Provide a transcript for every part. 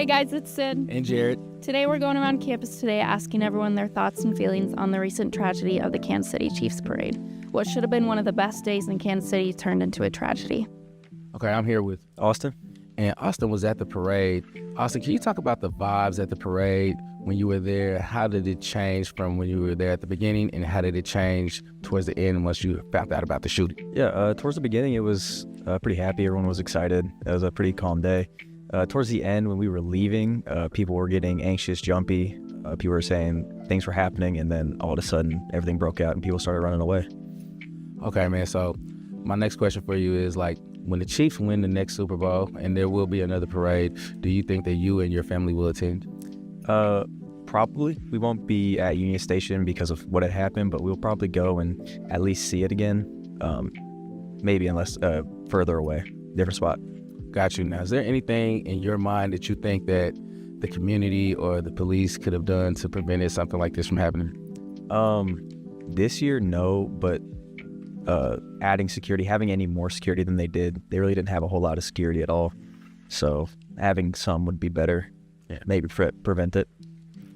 Hey guys, it's Sid. And Jared. Today we're going around campus today asking everyone their thoughts and feelings on the recent tragedy of the Kansas City Chiefs parade. What should have been one of the best days in Kansas City turned into a tragedy. Okay, I'm here with Austin. And Austin was at the parade. Austin, can you talk about the vibes at the parade when you were there? How did it change from when you were there at the beginning, and how did it change towards the end once you found out about the shooting? Yeah, towards the beginning, it was pretty happy. Everyone was excited. It was a pretty calm day. Towards the end, when we were leaving, people were getting anxious, jumpy. People were saying things were happening, and then all of a sudden, everything broke out, and people started running away. Okay, man, so my next question for you is, when the Chiefs win the next Super Bowl and there will be another parade, do you think that you and your family will attend? Probably. We won't be at Union Station because of what had happened, but we'll probably go and at least see it again. Maybe unless further away, different spot. Got you. Now, is there anything in your mind that you think that the community or the police could have done to prevent something like this from happening? This year, no, but adding security, having any more security than they did. They really didn't have a whole lot of security at all. So having some would be better. Yeah, maybe prevent it.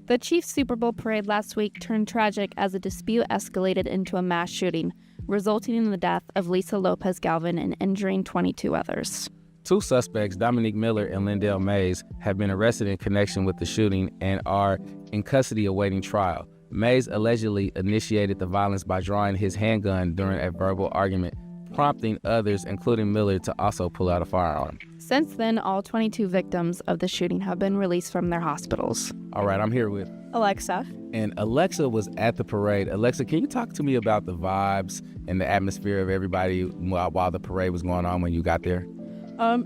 The Chiefs Super Bowl parade last week turned tragic as a dispute escalated into a mass shooting, resulting in the death of Lisa Lopez Galvin and injuring 22 others. Two suspects, Dominique Miller and Lindell Mays, have been arrested in connection with the shooting and are in custody awaiting trial. Mays allegedly initiated the violence by drawing his handgun during a verbal argument, prompting others, including Miller, to also pull out a firearm. Since then, all 22 victims of the shooting have been released from their hospitals. All right, I'm here with Alexa. And Alexa was at the parade. Alexa, can you talk to me about the vibes and the atmosphere of everybody while the parade was going on when you got there?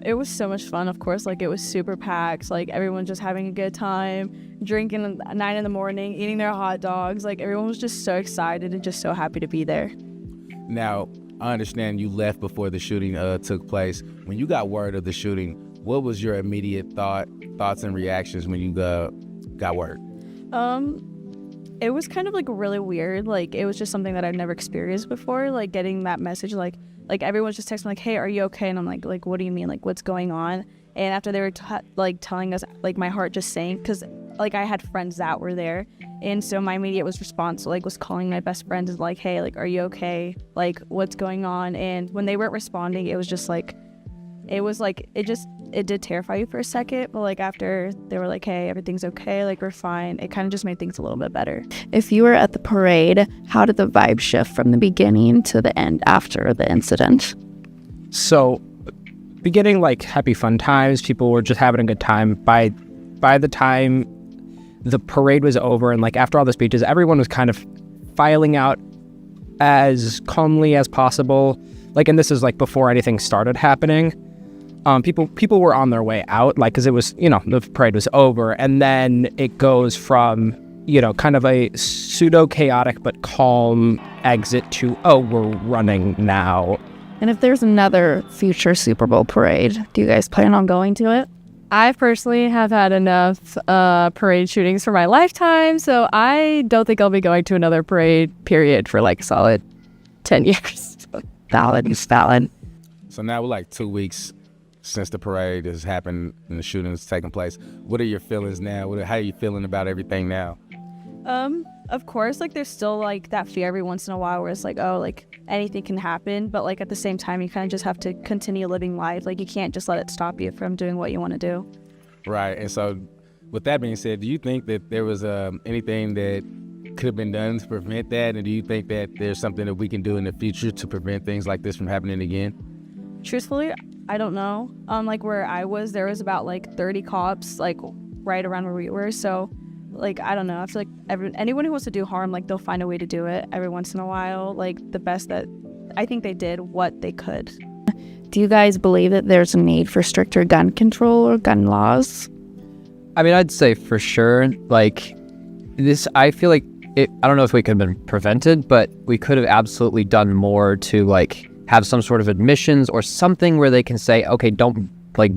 It was so much fun, of course. It was super packed. Everyone just having a good time, drinking at 9 in the morning, eating their hot dogs. Everyone was just so excited and just so happy to be there. Now, I understand you left before the shooting took place. When you got word of the shooting, what was your immediate thoughts and reactions when you got word? It was kind of really weird. It was just something that I've never experienced before. Getting that message, everyone's just texting hey, are you okay? And I'm like, what do you mean? What's going on? And after they were telling us, my heart just sank because I had friends that were there. And so my immediate response was calling my best friends and hey, are you okay? What's going on? And when they weren't responding, it was just it did terrify you for a second, but after they were hey, everything's okay, we're fine, it kind of just made things a little bit better. If you were at the parade, how did the vibe shift from the beginning to the end after the incident? So, beginning happy fun times, people were just having a good time. By the time the parade was over and after all the speeches, everyone was kind of filing out as calmly as possible. And this is before anything started happening. People were on their way out, because it was, the parade was over, and then it goes from, kind of a pseudo-chaotic but calm exit to, oh, we're running now. And if there's another future Super Bowl parade, do you guys plan on going to it? I personally have had enough parade shootings for my lifetime, so I don't think I'll be going to another parade, period, for a solid 10 years. Valid is valid. So now we're 2 weeks since the parade has happened and the shooting has taken place. What are your feelings now? How are you feeling about everything now? Of course, there's still that fear every once in a while where it's anything can happen, but at the same time you kind of just have to continue living life. You can't just let it stop you from doing what you want to do. Right. And so with that being said, do you think that there was anything that could have been done to prevent that, and do you think that there's something that we can do in the future to prevent things like this from happening again? Truthfully, I don't know. Where I was, there was about 30 cops right around where we were, so I don't know. I feel anyone who wants to do harm, they'll find a way to do it every once in a while. The best that I think they did what they could. Do you guys believe that there's a need for stricter gun control or gun laws? I mean, I'd say for sure, this, I feel I don't know if we could have been prevented, but we could have absolutely done more to have some sort of admissions or something where they can say, okay, don't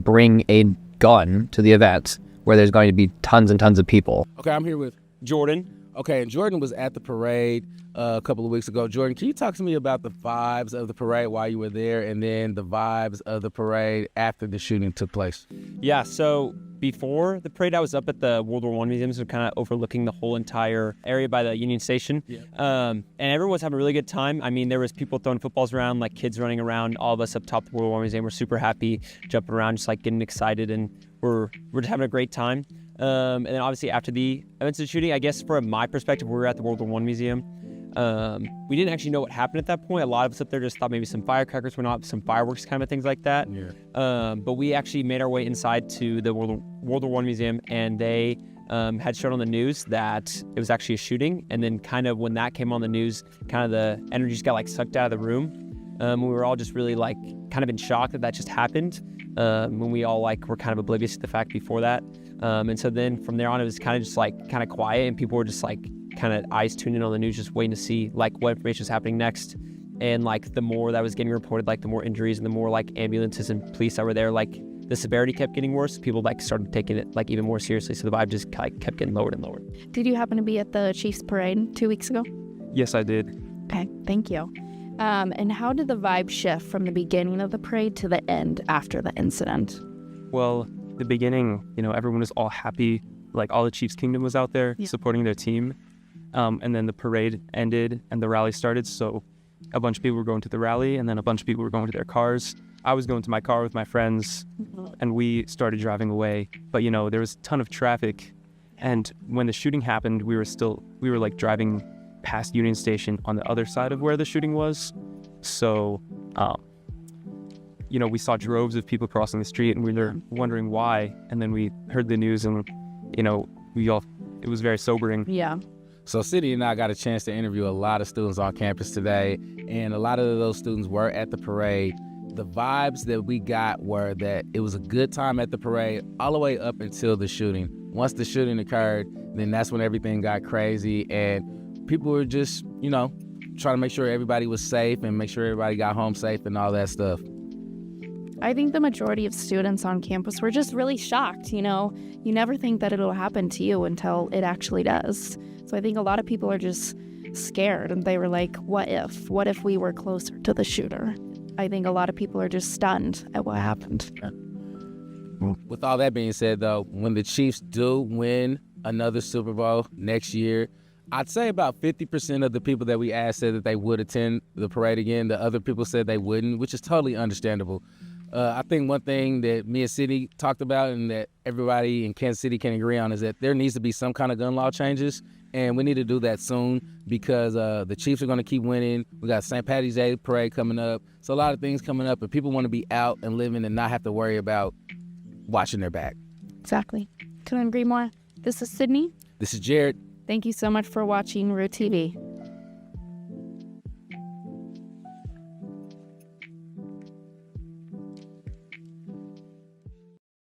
bring a gun to the event where there's going to be tons and tons of people. Okay, I'm here with Jordan. Okay, and Jordan was at the parade a couple of weeks ago. Jordan, can you talk to me about the vibes of the parade while you were there, and then the vibes of the parade after the shooting took place? Yeah, so before the parade, I was up at the World War I Museum, so kind of overlooking the whole entire area by the Union Station. Yeah. And everyone was having a really good time. I mean, there was people throwing footballs around, like kids running around. All of us up top of the World War I Museum were super happy, jumping around, just like getting excited, and we're just having a great time. And then obviously after the events of the shooting, I guess from my perspective, we were at the World War I Museum. We didn't actually know what happened at that point. A lot of us up there just thought maybe some firecrackers went off, some fireworks kind of things like that. Yeah. But we actually made our way inside to the World War I Museum, and they had shown on the news that it was actually a shooting. And then kind of when that came on the news, kind of the energy just got like sucked out of the room. We were all just really like kind of in shock that just happened. When we all like were kind of oblivious to the fact before that. And so then from there on, it was kind of just like kind of quiet, and people were just like kind of eyes tuned in on the news, just waiting to see like what information was happening next. And like the more that was getting reported, like the more injuries and the more like ambulances and police that were there, like the severity kept getting worse. People like started taking it like even more seriously. So the vibe just like kept getting lowered and lowered. Did you happen to be at the Chiefs parade 2 weeks ago? Yes, I did. Okay, thank you. And how did the vibe shift from the beginning of the parade to the end after the incident? Well, the beginning, everyone was all happy. Like all the Chiefs Kingdom was out there supporting their team. And then the parade ended and the rally started. So a bunch of people were going to the rally, and then a bunch of people were going to their cars. I was going to my car with my friends, and we started driving away. But, there was a ton of traffic. And when the shooting happened, we were like driving past Union Station on the other side of where the shooting was. So, we saw droves of people crossing the street, and we were wondering why. And then we heard the news, and, it was very sobering. Yeah. So City and I got a chance to interview a lot of students on campus today, and a lot of those students were at the parade. The vibes that we got were that it was a good time at the parade all the way up until the shooting. Once the shooting occurred, then that's when everything got crazy, and people were just, trying to make sure everybody was safe and make sure everybody got home safe and all that stuff. I think the majority of students on campus were just really shocked. You never think that it'll happen to you until it actually does. So I think a lot of people are just scared, and they were like, what if? What if we were closer to the shooter? I think a lot of people are just stunned at what happened. With all that being said, though, when the Chiefs do win another Super Bowl next year, I'd say about 50% of the people that we asked said that they would attend the parade again. The other people said they wouldn't, which is totally understandable. I think one thing that me and City talked about and that everybody in Kansas City can agree on is that there needs to be some kind of gun law changes, and we need to do that soon because the Chiefs are going to keep winning. We got St. Patty's Day parade coming up. So a lot of things coming up, and people want to be out and living and not have to worry about watching their back. Exactly. Couldn't agree more. This is Sydney. This is Jared. Thank you so much for watching Root TV.